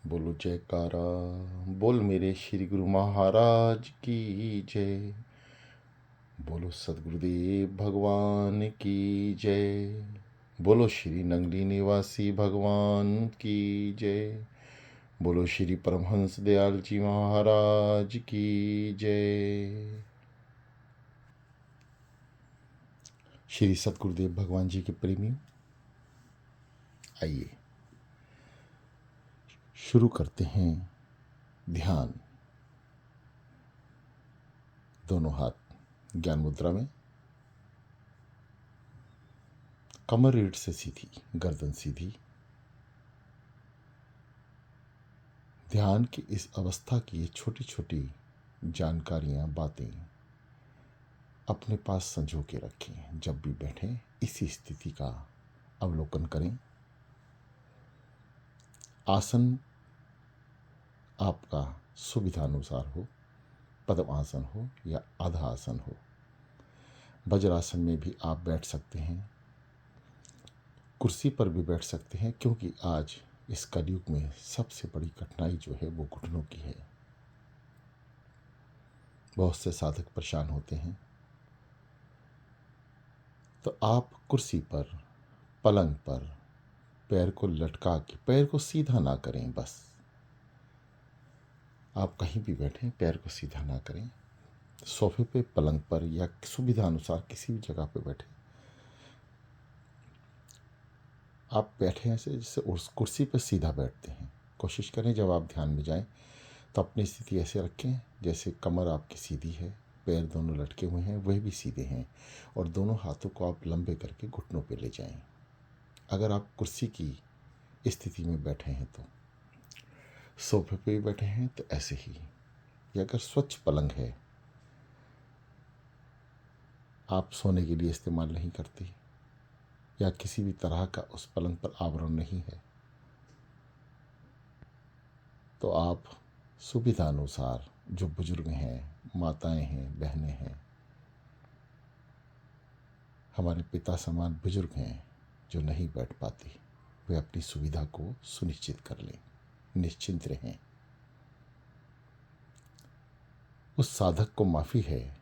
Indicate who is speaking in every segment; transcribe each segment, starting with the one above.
Speaker 1: बोलो जयकारा। बोल मेरे श्री गुरु महाराज की जय। बोलो सदगुरुदेव भगवान की जय। बोलो श्री नंगली निवासी भगवान की जय। बोलो श्री परमहंस दयाल जी महाराज की जय। श्री सदगुरुदेव भगवान जी के प्रेमी, आइए शुरू करते हैं ध्यान। दोनों हाथ ज्ञान मुद्रा में, कमर रीढ़ से सीधी, गर्दन सीधी। ध्यान की इस अवस्था की ये छोटी छोटी जानकारियां, बातें अपने पास संजो के रखें। जब भी बैठें इसी स्थिति का अवलोकन करें। आसन आपका सुविधानुसार हो, पद्मासन हो या आधा आसन हो। वज्रासन में भी आप बैठ सकते हैं, कुर्सी पर भी बैठ सकते हैं, क्योंकि आज इस कलयुग में सबसे बड़ी कठिनाई जो है वो घुटनों की है। बहुत से साधक परेशान होते हैं, तो आप कुर्सी पर, पलंग पर पैर को लटका के, पैर को सीधा ना करें। बस आप कहीं भी बैठें, पैर को सीधा ना करें। सोफे पे, पलंग पर या सुविधा अनुसार किसी भी जगह पे बैठे। आप बैठे ऐसे जैसे उस कुर्सी पर सीधा बैठते हैं। कोशिश करें जब आप ध्यान में जाएं तो अपनी स्थिति ऐसे रखें जैसे कमर आपकी सीधी है, पैर दोनों लटके हुए हैं, वह भी सीधे हैं, और दोनों हाथों को आप लंबे करके घुटनों पे ले जाएं। अगर आप कुर्सी की स्थिति में बैठे हैं तो, सोफे पे भी बैठे हैं तो ऐसे ही, या अगर स्वच्छ पलंग है, आप सोने के लिए इस्तेमाल नहीं करती या किसी भी तरह का उस पलंग पर आवरण नहीं है, तो आप सुविधा अनुसार, जो बुजुर्ग हैं, माताएं हैं, बहनें हैं, हमारे पिता समान बुजुर्ग हैं जो नहीं बैठ पाती, वे अपनी सुविधा को सुनिश्चित कर लें, निश्चिंत रहें। उस साधक को माफ़ी है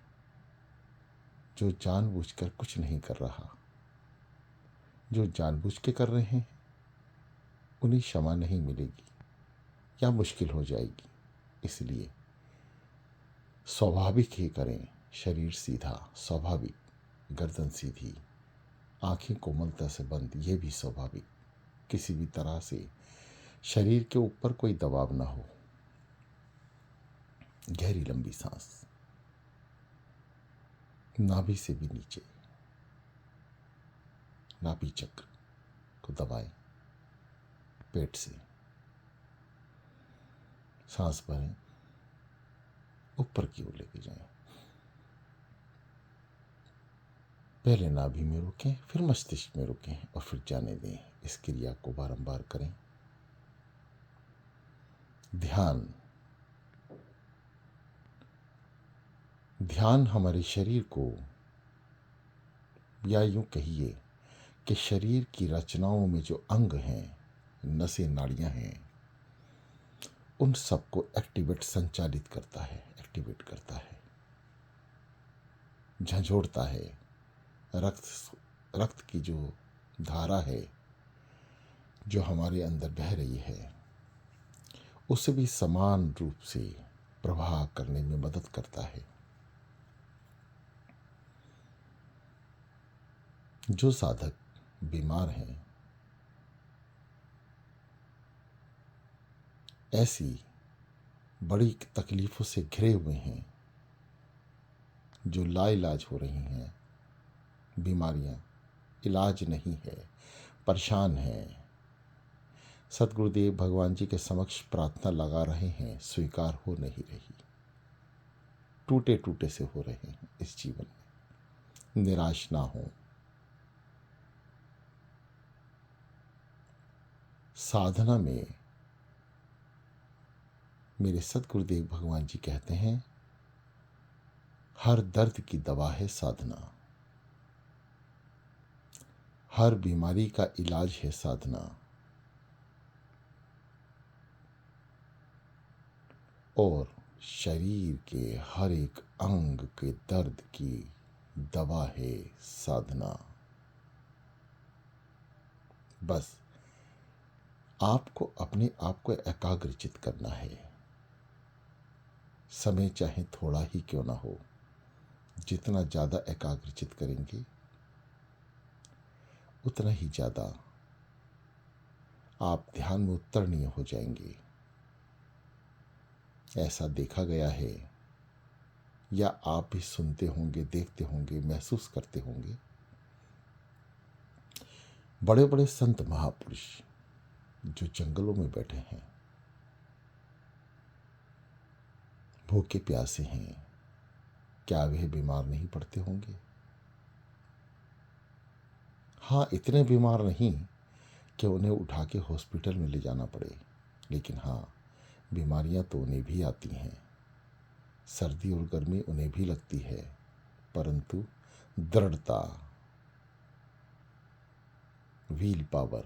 Speaker 1: जो जानबूझकर कुछ नहीं कर रहा। जो जानबूझ के कर रहे हैं उन्हें क्षमा नहीं मिलेगी या मुश्किल हो जाएगी। इसलिए स्वाभाविक ही करें। शरीर सीधा, स्वाभाविक, गर्दन सीधी, आंखें कोमलता से बंद, ये भी स्वाभाविक। किसी भी तरह से शरीर के ऊपर कोई दबाव ना हो। गहरी लंबी सांस, नाभि से भी नीचे, नाभि चक्र को दबाएं। पेट से सांस भरें, ऊपर की ओर लेके जाएं। पहले नाभि में रुकें, फिर मस्तिष्क में रुकें और फिर जाने दें। इस क्रिया को बारंबार करें। ध्यान, ध्यान हमारे शरीर को, या यूं कहिए कि शरीर की रचनाओं में जो अंग हैं, नसें, नाड़ियां हैं, उन सबको एक्टिवेट, संचालित करता है, एक्टिवेट करता है, झंझोड़ता है। रक्त की जो धारा है जो हमारे अंदर बह रही है, उसे भी समान रूप से प्रवाह करने में मदद करता है। जो साधक बीमार हैं, ऐसी बड़ी तकलीफों से घिरे हुए हैं, जो लाइलाज हो रही हैं, बीमारियां इलाज नहीं है, परेशान हैं, सदगुरुदेव भगवान जी के समक्ष प्रार्थना लगा रहे हैं, स्वीकार हो नहीं रही, टूटे टूटे से हो रहे हैं इस जीवन में। निराश ना हो। साधना में मेरे सदगुरुदेव भगवान जी कहते हैं, हर दर्द की दवा है साधना, हर बीमारी का इलाज है साधना। और शरीर के हर एक अंग के दर्द की दवा है साधना। बस आपको अपने आप को एकाग्रचित करना है। समय चाहे थोड़ा ही क्यों ना हो, जितना ज़्यादा एकाग्रचित करेंगे उतना ही ज़्यादा आप ध्यान में उत्तरणीय हो जाएंगे। ऐसा देखा गया है, या आप भी सुनते होंगे, देखते होंगे, महसूस करते होंगे, बड़े बड़े संत महापुरुष जो जंगलों में बैठे हैं, भूखे प्यासे हैं, क्या वे बीमार नहीं पड़ते होंगे? हाँ, इतने बीमार नहीं कि उन्हें उठा के हॉस्पिटल में ले जाना पड़े, लेकिन हाँ, बीमारियां तो उन्हें भी आती हैं, सर्दी और गर्मी उन्हें भी लगती है, परंतु दृढ़ता, व्हील पावर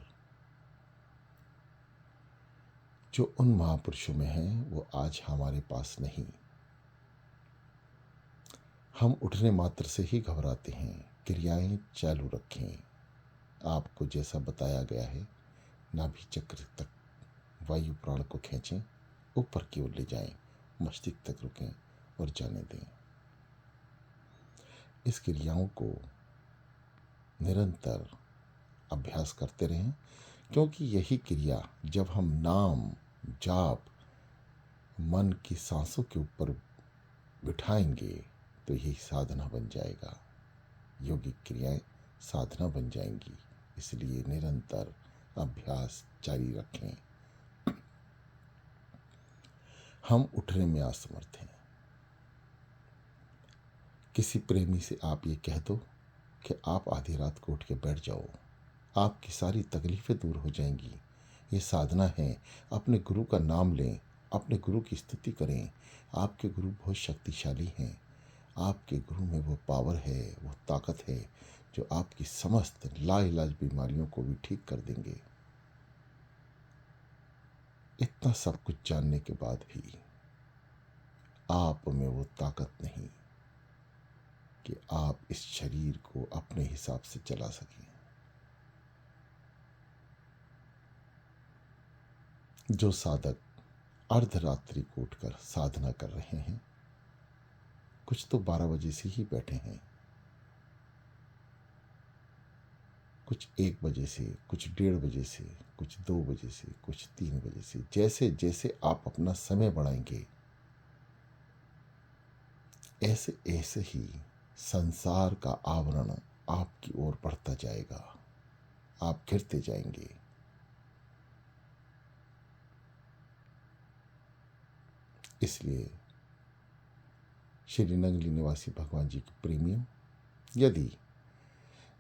Speaker 1: जो उन महापुरुषों में है वो आज हमारे पास नहीं। हम उठने मात्र से ही घबराते हैं। क्रियाएं चालू रखें। आपको जैसा बताया गया है, नाभि चक्र तक वायु प्राण को खींचें, ऊपर की ओर ले जाएं, मस्तिष्क तक रुकें और जाने दें। इस क्रियाओं को निरंतर अभ्यास करते रहें, क्योंकि यही क्रिया जब हम नाम जाप मन की सांसों के ऊपर बिठाएंगे तो यही साधना बन जाएगा। योगिक क्रियाएं साधना बन जाएंगी। इसलिए निरंतर अभ्यास जारी रखें। हम उठने में असमर्थ हैं। किसी प्रेमी से आप ये कह दो कि आप आधी रात को उठ के बैठ जाओ, आपकी सारी तकलीफें दूर हो जाएंगी। ये साधना है। अपने गुरु का नाम लें, अपने गुरु की स्तुति करें। आपके गुरु बहुत शक्तिशाली हैं। आपके गुरु में वो पावर है, वो ताकत है जो आपकी समस्त लाइलाज बीमारियों को भी ठीक कर देंगे। इतना सब कुछ जानने के बाद भी आप में वो ताकत नहीं कि आप इस शरीर को अपने हिसाब से चला सकें। जो साधक अर्धरात्रि को उठकर साधना कर रहे हैं, कुछ तो 12 बजे से ही बैठे हैं, कुछ 1 बजे से, कुछ 1:30 बजे से, कुछ 2 बजे से, कुछ 3 बजे से। जैसे जैसे आप अपना समय बढ़ाएंगे, ऐसे ऐसे ही संसार का आवरण आपकी ओर बढ़ता जाएगा, आप घिरते जाएंगे। इसलिए श्री नंगली निवासी भगवान जी के प्रेमियों, यदि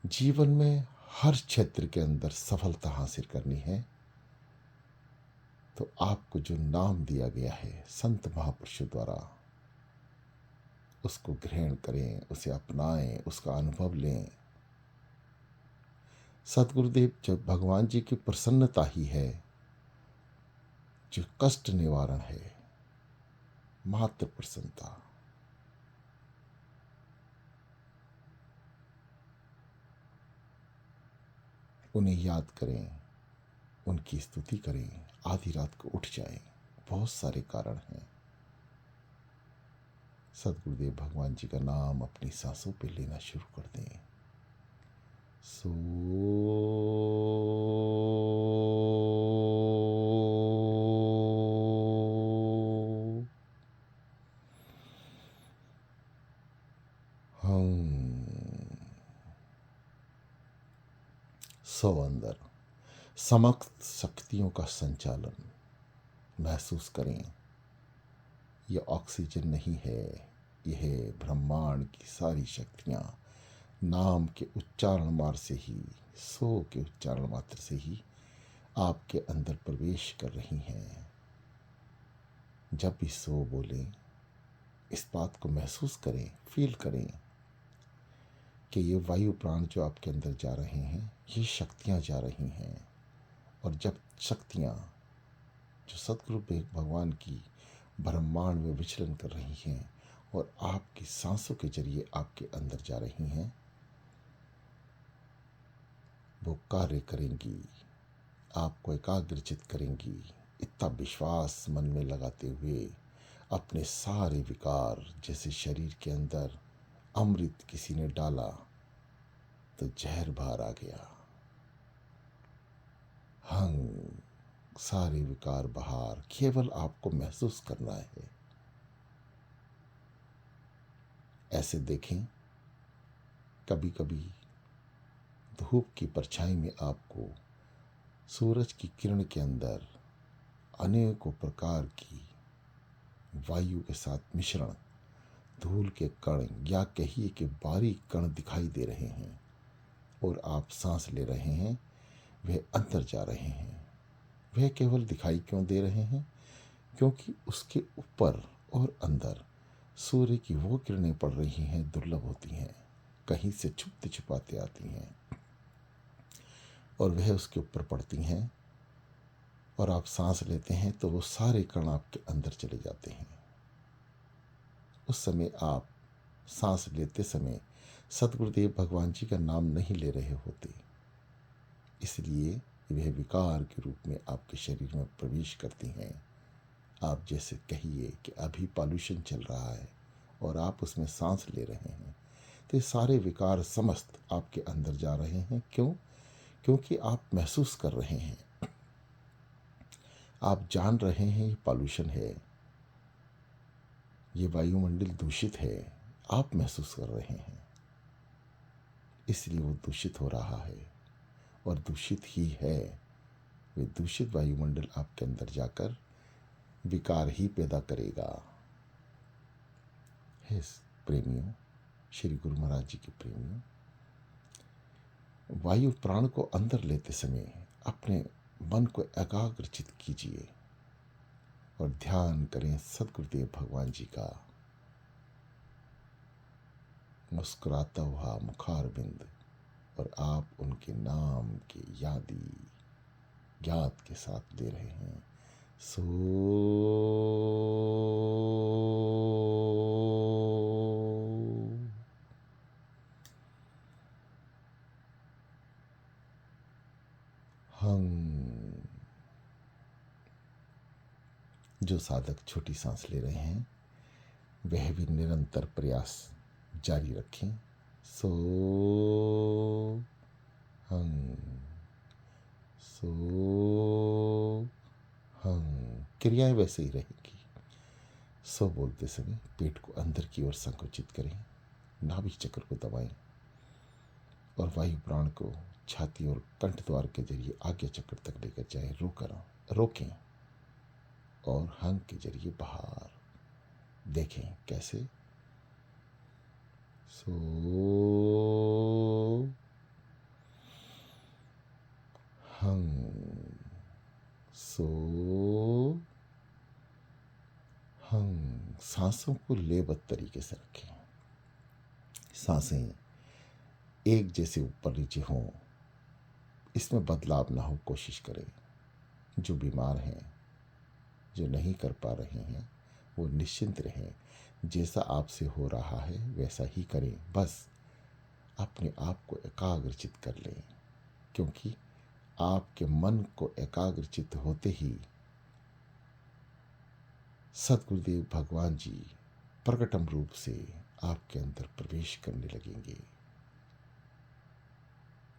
Speaker 1: जीवन में हर क्षेत्र के अंदर सफलता हासिल करनी है तो आपको जो नाम दिया गया है संत महापुरुषों द्वारा, उसको ग्रहण करें, उसे अपनाएं, उसका अनुभव लें। सतगुरुदेव जब भगवान जी की प्रसन्नता ही है जो कष्ट निवारण है, मात्र प्रसन्नता। उन्हें याद करें, उनकी स्तुति करें, आधी रात को उठ जाएं। बहुत सारे कारण हैं। सतगुरुदेव भगवान जी का नाम अपनी सांसों पे लेना शुरू कर दें। सो हम सो अंदर समस्त शक्तियों का संचालन महसूस करें। यह ऑक्सीजन नहीं है, यह ब्रह्मांड की सारी शक्तियाँ नाम के उच्चारण मात्र से ही, सो के उच्चारण मात्र से ही आपके अंदर प्रवेश कर रही हैं। जब भी सो बोलें, इस बात को महसूस करें, फील करें कि ये वायु प्राण जो आपके अंदर जा रहे हैं, ये शक्तियाँ जा रही हैं। और जब शक्तियाँ जो सतगुरु भगवान की ब्रह्मांड में विचलन कर रही हैं और आपकी सांसों के जरिए आपके अंदर जा रही हैं, वो कार्य करेंगी, आपको एकाग्रचित करेंगी। इतना विश्वास मन में लगाते हुए अपने सारे विकार, जैसे शरीर के अंदर अमृत किसी ने डाला तो जहर बाहर आ गया, सारे विकार बाहर, केवल आपको महसूस करना है। ऐसे देखें, कभी कभी धूप की परछाई में आपको सूरज की किरण के अंदर अनेकों प्रकार की वायु के साथ मिश्रण, धूल के कण या कहिए कि बारीक कण दिखाई दे रहे हैं और आप सांस ले रहे हैं, वह अंदर जा रहे हैं। वह केवल दिखाई क्यों दे रहे हैं? क्योंकि उसके ऊपर और अंदर सूर्य की वो किरणें पड़ रही हैं, दुर्लभ होती हैं, कहीं से छुपते छुपाते आती हैं और वह उसके ऊपर पड़ती हैं और आप सांस लेते हैं तो वो सारे कण आपके अंदर चले जाते हैं। उस समय आप सांस लेते समय सतगुरुदेव भगवान जी का नाम नहीं ले रहे होते, इसलिए वह विकार के रूप में आपके शरीर में प्रवेश करती हैं। आप जैसे कहिए कि अभी पॉल्यूशन चल रहा है और आप उसमें सांस ले रहे हैं, तो ये सारे विकार समस्त आपके अंदर जा रहे हैं। क्यों? क्योंकि आप महसूस कर रहे हैं, आप जान रहे हैं ये पॉल्यूशन है, ये वायुमंडल दूषित है, आप महसूस कर रहे हैं, इसलिए वो दूषित हो रहा है और दूषित ही है। वे दूषित वायुमंडल आपके अंदर जाकर विकार ही पैदा करेगा। हे प्रेमियों, श्री गुरु महाराज जी के प्रेमियों, वायु प्राण को अंदर लेते समय अपने मन को एकाग्रचित कीजिए और ध्यान करें सदगुरुदेव भगवान जी का, मुस्कुराता हुआ मुखारबिंद, और आप उनके नाम की यादी ज्ञात के साथ दे रहे हैं। सो हम जो साधक छोटी सांस ले रहे हैं वह भी निरंतर प्रयास जारी रखें। सो हम, सो हम, क्रियाएं वैसे ही रहेंगी। सो बोलते समय पेट को अंदर की ओर संकुचित करें, नाभि चक्र को दबाएं और वायु प्राण को छाती और कंठ द्वार के जरिए आज्ञा चक्र तक लेकर जाएं। रोकें और हंग के जरिए बाहर देखें कैसे। सो हंग, सो हंग। सांसों को लेबद्ध तरीके से रखें, सांसें एक जैसे ऊपर नीचे हों, इसमें बदलाव ना हो कोशिश करें। जो बीमार हैं, जो नहीं कर पा रहे हैं, वो निश्चिंत रहें, जैसा आपसे हो रहा है वैसा ही करें, बस अपने आप को एकाग्रचित कर लें। क्योंकि आपके मन को एकाग्रचित होते ही सतगुरुदेव भगवान जी प्रकटम रूप से आपके अंदर प्रवेश करने लगेंगे।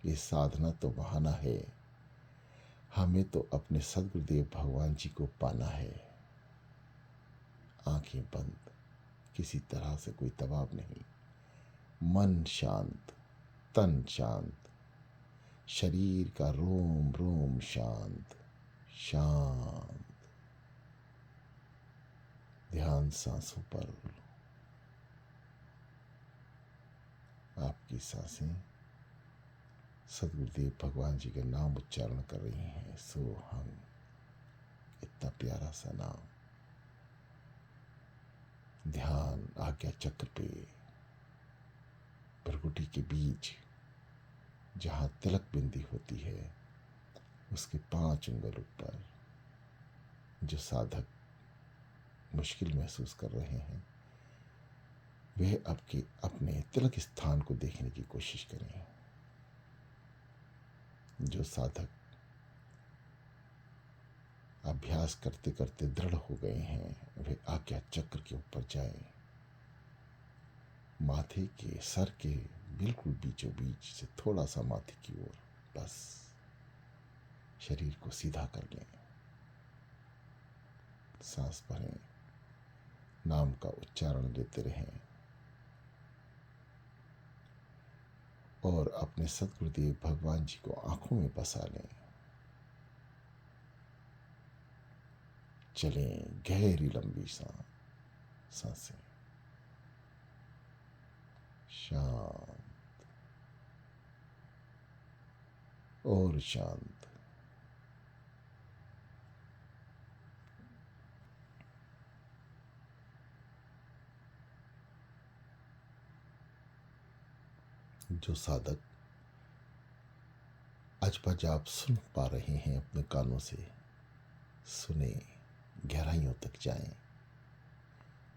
Speaker 1: ये साधना तो बहाना है, हमें तो अपने सदगुरुदेव भगवान जी को पाना है। आंखें बंद, किसी तरह से कोई दबाव नहीं, मन शांत, तन शांत, शरीर का रोम रोम शांत शांत। ध्यान सांसों पर, आपकी सांसें सदगुरुदेव भगवान जी के नाम उच्चारण कर रही हैं। सो हम, इतना प्यारा सा नाम। ध्यान आज्ञा चक्र पे, भ्रकुटी के बीच जहाँ तिलक बिंदी होती है, उसके 5 उंगल ऊपर जो साधक मुश्किल महसूस कर रहे हैं, वह आपके अपने तिलक स्थान को देखने की कोशिश करें। जो साधक अभ्यास करते करते दृढ़ हो गए हैं, वे आज्ञा चक्र के ऊपर जाएं। माथे के सर के बिल्कुल बीचों बीच से थोड़ा सा माथे की ओर, बस शरीर को सीधा कर लें। सांस भरें, नाम का उच्चारण लेते रहें और अपने सद्गुरुदेव भगवान जी को आंखों में बसा लें। चलें गहरी लंबी सांसें, शांत और शांत। जो साधक अजपा जाप सुन पा रहे हैं अपने कानों से, सुने, गहराइयों तक जाएं,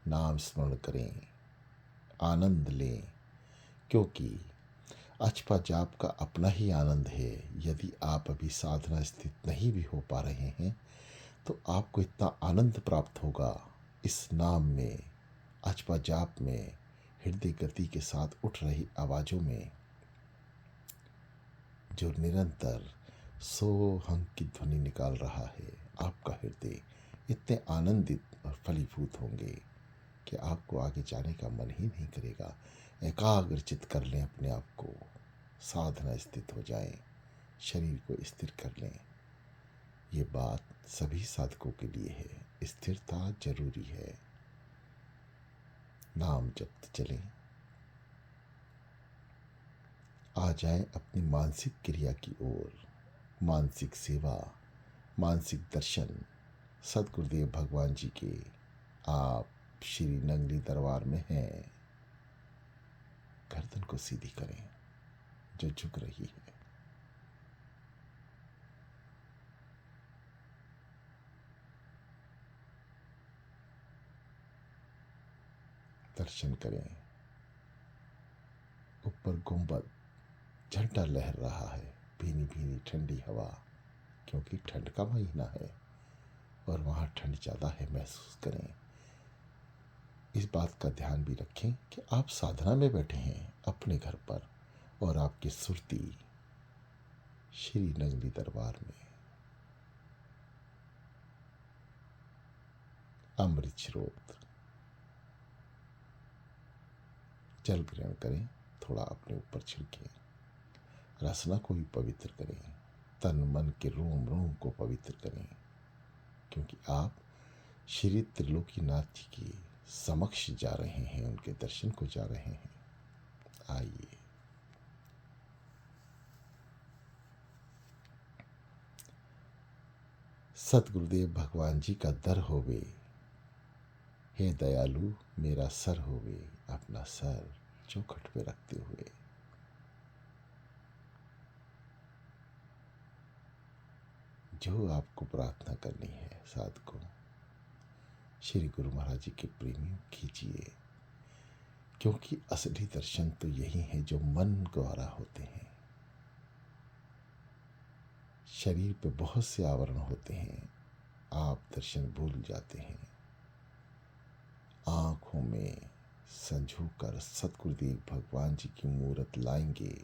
Speaker 1: नाम स्मरण करें, आनंद लें, क्योंकि अजपा जाप का अपना ही आनंद है। यदि आप अभी साधना स्थित नहीं भी हो पा रहे हैं तो आपको इतना आनंद प्राप्त होगा इस नाम में, अजपा जाप में, हृदय गति के साथ उठ रही आवाज़ों में, जो निरंतर सोहम की ध्वनि निकाल रहा है। आपका हृदय इतने आनंदित और फलीभूत होंगे कि आपको आगे जाने का मन ही नहीं करेगा। एकाग्रचित कर लें अपने आप को, साधना स्थित हो जाएं, शरीर को स्थिर कर लें। ये बात सभी साधकों के लिए है। स्थिरता जरूरी है। नाम जपते चलें। आ जाएं अपनी मानसिक क्रिया की ओर। मानसिक सेवा, मानसिक दर्शन सद्गुरुदेव भगवान जी के आप श्री नंगली दरबार में हैं। गर्दन को सीधी करें जो झुक रही है। दर्शन करें। ऊपर गुंबद झंडा लहर रहा है, भीनी भीनी ठंडी हवा, क्योंकि ठंड का महीना है और वहाँ ठंड ज़्यादा है, महसूस करें। इस बात का ध्यान भी रखें कि आप साधना में बैठे हैं अपने घर पर और आपकी सुरती श्री नंगली दरबार में। अमृत स्रोत, जल ग्रहण करें, थोड़ा अपने ऊपर छिड़कें, रसना को भी पवित्र करें, तन मन के रोम रोम को पवित्र करें, क्योंकि आप श्री त्रिलोकीनाथ जी के समक्ष जा रहे हैं, उनके दर्शन को जा रहे हैं। आइए, सतगुरुदेव भगवान जी का दर होवे, हे दयालु मेरा सर होवे, अपना सर चौखट पे रखते हुए जो आपको प्रार्थना करनी है साधकों, श्री गुरु महाराज जी के प्रेमियों कीजिए, क्योंकि असली दर्शन तो यही है जो मन द्वारा होते हैं। शरीर पे बहुत से आवरण होते हैं, आप दर्शन भूल जाते हैं। आंखों में संजू कर सतगुरुदेव भगवान जी की मूरत लाएंगे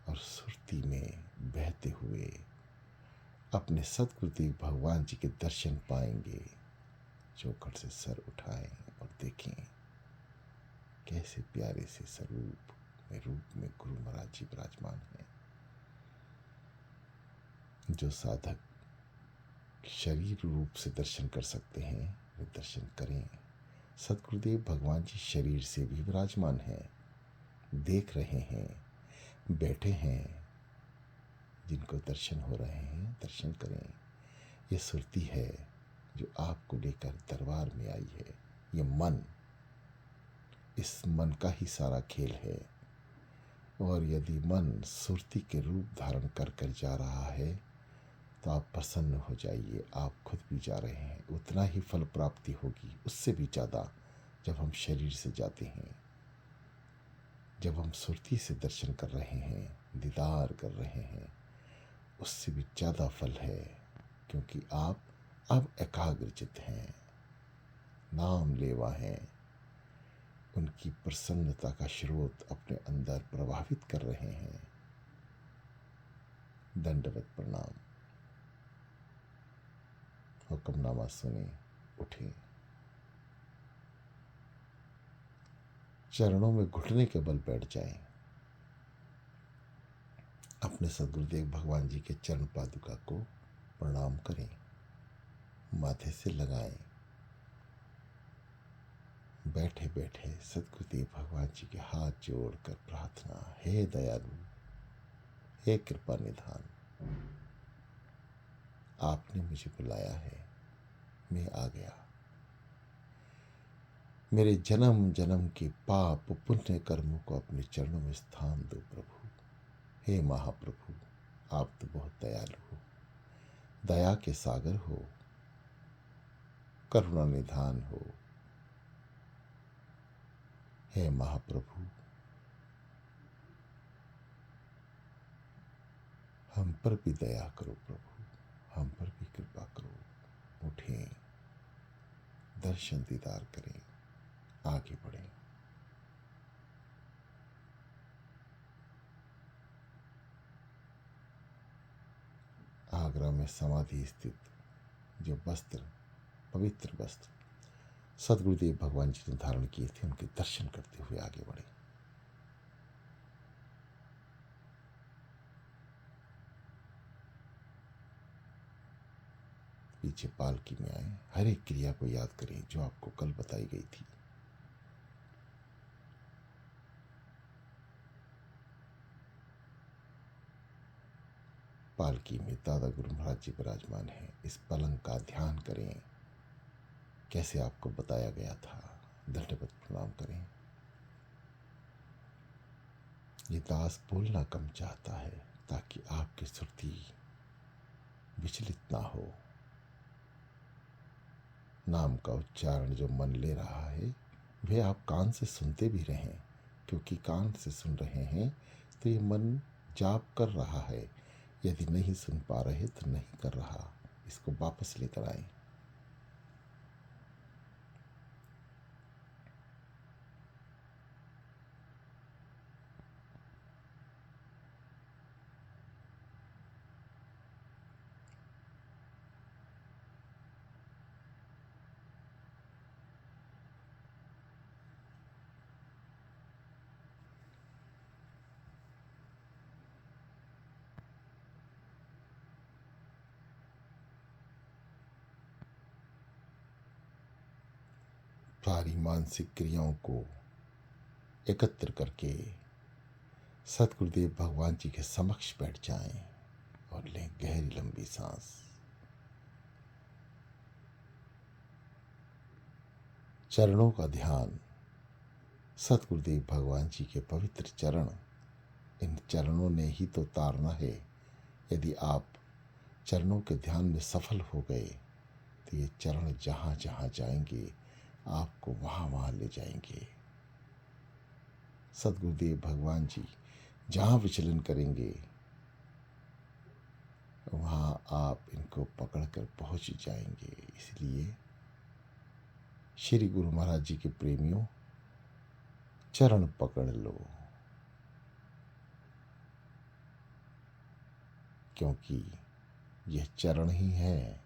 Speaker 1: और सुरती में बहते हुए अपने सतगुरुदेव भगवान जी के दर्शन पाएंगे। चौखट से सर उठाएं और देखें कैसे प्यारे से स्वरूप में रूप में गुरु महाराज जी विराजमान हैं। जो साधक शरीर रूप से दर्शन कर सकते हैं वे दर्शन करें। सतगुरुदेव भगवान जी शरीर से भी विराजमान हैं, देख रहे हैं, बैठे हैं। जिनको दर्शन हो रहे हैं दर्शन करें। ये सुरती है जो आपको लेकर दरबार में आई है। ये मन, इस मन का ही सारा खेल है। और यदि मन सुरती के रूप धारण कर कर जा रहा है तो आप प्रसन्न हो जाइए। आप खुद भी जा रहे हैं, उतना ही फल प्राप्ति होगी, उससे भी ज़्यादा जब हम शरीर से जाते हैं, जब हम सुरती से दर्शन कर रहे हैं, दीदार कर रहे हैं, उससे भी ज़्यादा फल है। क्योंकि आप अब एकाग्रचित हैं, नाम लेवा हैं, उनकी प्रसन्नता का स्रोत अपने अंदर प्रभावित कर रहे हैं। दंडवत प्रणाम। हुक्मनामा सुने, उठे, चरणों में घुटने के बल बैठ जाएं। अपने सदगुरुदेव भगवान जी के चरण पादुका को प्रणाम करें, माथे से लगाएं। बैठे बैठे सदगुरुदेव भगवान जी के हाथ जोड़कर प्रार्थना, हे दयालु, हे कृपा निधान, आपने मुझे बुलाया है, मैं आ गया। मेरे जन्म जन्म के पाप पुण्य कर्मों को अपने चरणों में स्थान दो प्रभु। हे महाप्रभु, आप तो बहुत दयालु हो, दया के सागर हो, करुणा निधान हो। हे महाप्रभु, हम पर भी दया करो प्रभु, हम पर भी कृपा करो। उठें, दर्शन दीदार करें, आगे बढ़ें। आगरा में समाधि स्थित जो वस्त्र, पवित्र वस्त्र सदगुरुदेव भगवान जी ने धारण किए थे, उनके दर्शन करते हुए आगे बढ़े। पीछे पालकी में आए, हर एक क्रिया को याद करें जो आपको कल बताई गई थी। पालकी में दादा गुरु महाराज जी विराजमान हैं। इस पलंग का ध्यान करें, कैसे आपको बताया गया था। दंडवत प्रणाम करें। ये दास बोलना कम चाहता है ताकि आपकी सुरती विचलित ना हो। नाम का उच्चारण जो मन ले रहा है वे आप कान से सुनते भी रहें, क्योंकि कान से सुन रहे हैं तो ये मन जाप कर रहा है। यदि नहीं सुन पा रहे तो नहीं कर रहा, इसको वापस लेकर आए। सारी मानसिक क्रियाओं को एकत्र करके सतगुरुदेव भगवान जी के समक्ष बैठ जाएं और लें गहरी लंबी सांस। चरणों का ध्यान, सतगुरुदेव भगवान जी के पवित्र चरण, इन चरणों ने ही तो तारना है। यदि आप चरणों के ध्यान में सफल हो गए तो ये चरण जहाँ जहाँ जाएंगे आपको वहाँ वहाँ ले जाएंगे। सतगुरुदेव भगवान जी जहाँ विचलन करेंगे वहाँ आप इनको पकड़कर पहुँच जाएंगे। इसलिए श्री गुरु महाराज जी के प्रेमियों, चरण पकड़ लो, क्योंकि यह चरण ही है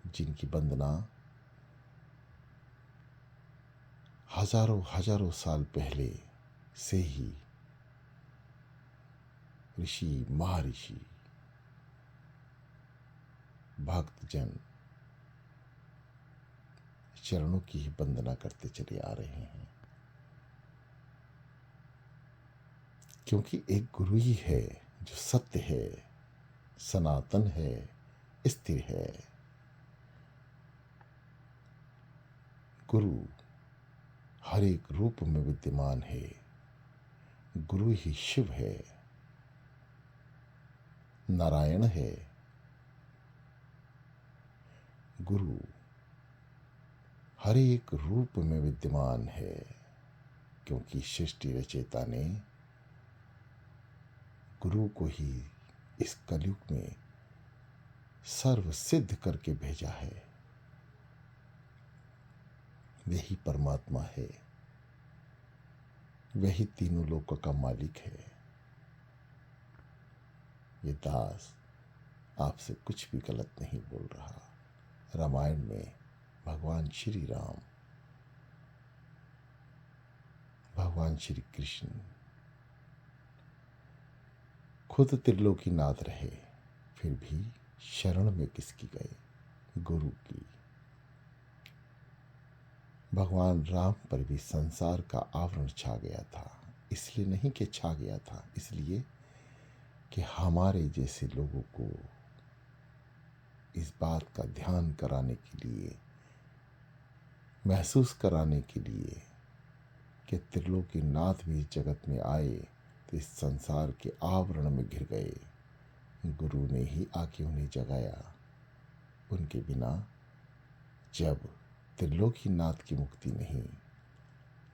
Speaker 1: जिनकी वंदना हजारों हजारों साल पहले से ही ऋषि, महर्षि, भक्तजन चरणों की ही वंदना करते चले आ रहे हैं। क्योंकि एक गुरु ही है जो सत्य है, सनातन है, स्थिर है। गुरु हर एक रूप में विद्यमान है। गुरु ही शिव है, नारायण है, गुरु हर एक रूप में विद्यमान है, क्योंकि सृष्टि रचयिता ने गुरु को ही इस कलयुग में सर्व सिद्ध करके भेजा है। वही परमात्मा है, वही तीनों लोकों का मालिक है। ये दास आपसे कुछ भी गलत नहीं बोल रहा। रामायण में भगवान श्री राम, भगवान श्री कृष्ण खुद त्रिलोकीनाथ रहे, फिर भी शरण में किसकी गए? गुरु की। भगवान राम पर भी संसार का आवरण छा गया था, इसलिए नहीं कि छा गया था, इसलिए कि हमारे जैसे लोगों को इस बात का ध्यान कराने के लिए, महसूस कराने के लिए कि त्रिलोकीनाथ भी जगत में आए तो इस संसार के आवरण में घिर गए। गुरु ने ही आके उन्हें जगाया। उनके बिना जब त्रिलोकीनाथ की मुक्ति नहीं,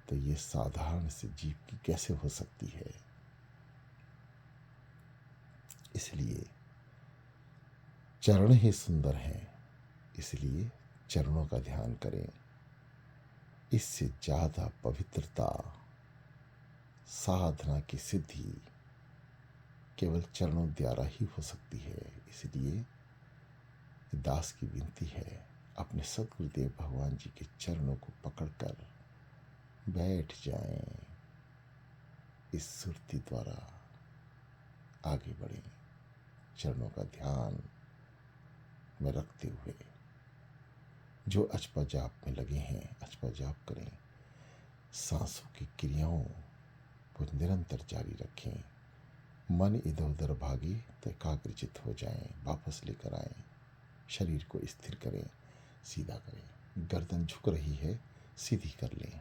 Speaker 1: तो ये साधारण से जीव की कैसे हो सकती है? इसलिए चरण ही सुंदर हैं, इसलिए चरणों का ध्यान करें। इससे ज़्यादा पवित्रता, साधना की सिद्धि केवल चरणों द्वारा ही हो सकती है। इसलिए दास की विनती है, अपने सद्गुरुदेव भगवान जी के चरणों को पकड़कर बैठ जाएं। इस सुरती द्वारा आगे बढ़ें, चरणों का ध्यान में रखते हुए जो अचपा जाप में लगे हैं, अचपा जाप करें। सांसों की क्रियाओं को निरंतर जारी रखें। मन इधर उधर भागे तो एकाग्रचित हो जाएं, वापस लेकर आएं। शरीर को स्थिर करें, सीधा करें। गर्दन झुक रही है, सीधी कर लें।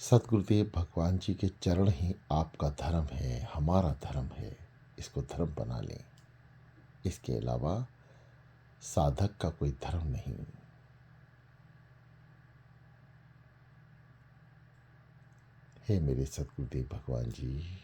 Speaker 1: सतगुरुदेव भगवान जी के चरण ही आपका धर्म है, हमारा धर्म है। इसको धर्म बना लें। इसके अलावा साधक का कोई धर्म नहीं। हे मेरे सतगुरुदेव भगवान जी,